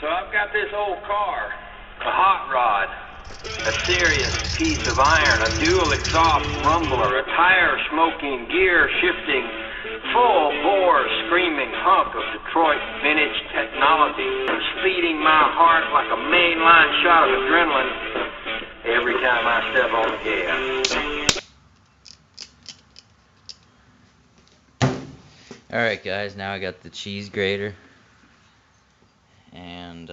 So I've got this old car, a hot rod, a serious piece of iron, a dual exhaust rumbler, a tire smoking, gear shifting, full bore screaming hunk of Detroit vintage technology, speeding my heart like a mainline shot of adrenaline every time I step on the gas. Alright guys, now I got the cheese grater, and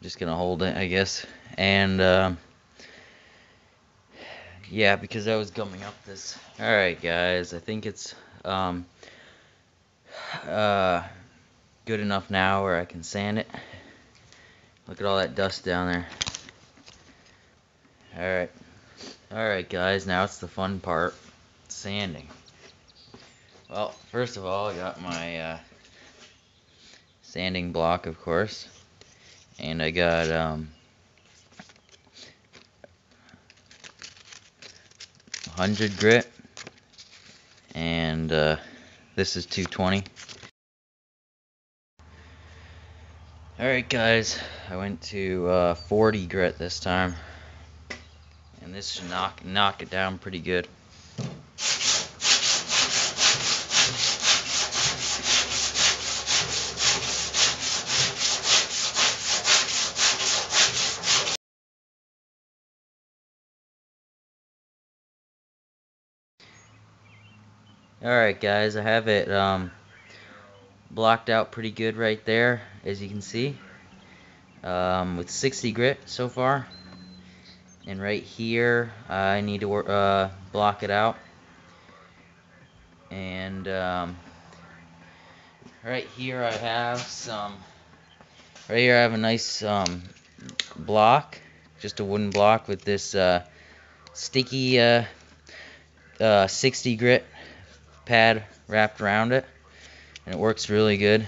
just gonna hold it, I guess. And yeah, because I was gumming up this. Alright guys, I think it's good enough now where I can sand it. Look at all that dust down there. Alright guys, now it's the fun part, sanding. Well, first of all, I got my sanding block, of course, and I got 100 grit, and this is 220. Alright guys, I went to 40 grit this time, and this should knock it down pretty good. Alright guys, I have it blocked out pretty good right there, as you can see, with 60 grit so far. And right here I need to block it out. And right here I have a nice block, just a wooden block with this sticky 60 grit pad wrapped around it, and it works really good.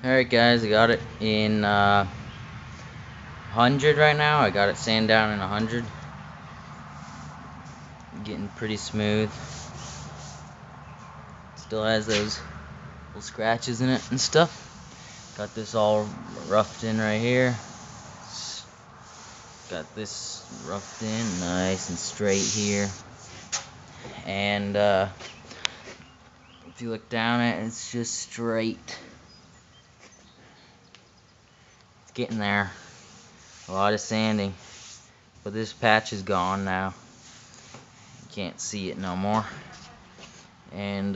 Alright guys, I got it in 100 right now. I got it sand down in 100. Getting pretty smooth. Still has those little scratches in it and stuff. Got this all roughed in right here. Got this roughed in nice and straight here. And if you look down it, it's just straight. It's getting there. A lot of sanding. But this patch is gone now. You can't see it no more. And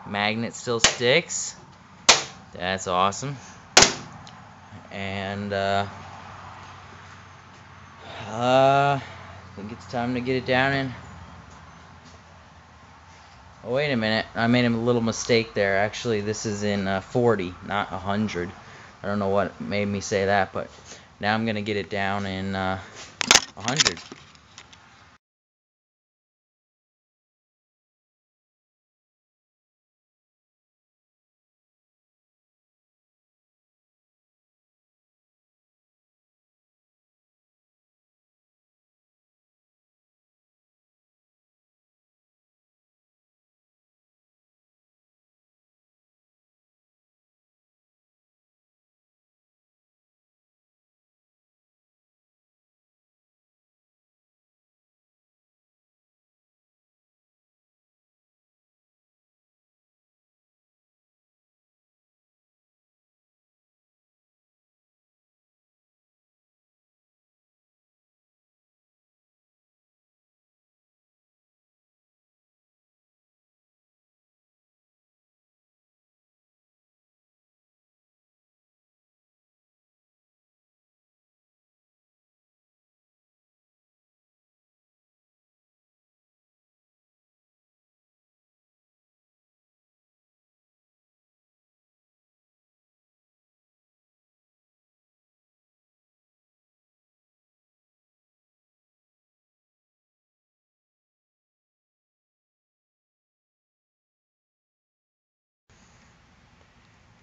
magnet still sticks. That's awesome. And I think it's time to get it down in. Oh, wait a minute. I made a little mistake there. Actually, this is in 40, not 100. I don't know what made me say that, but now I'm going to get it down in 100.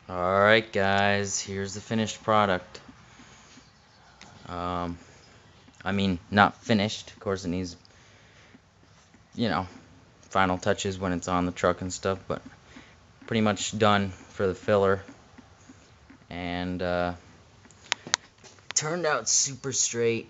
Alright guys, here's the finished product. I mean, not finished. Of course it needs, you know, final touches when it's on the truck and stuff, but pretty much done for the filler. And turned out super straight.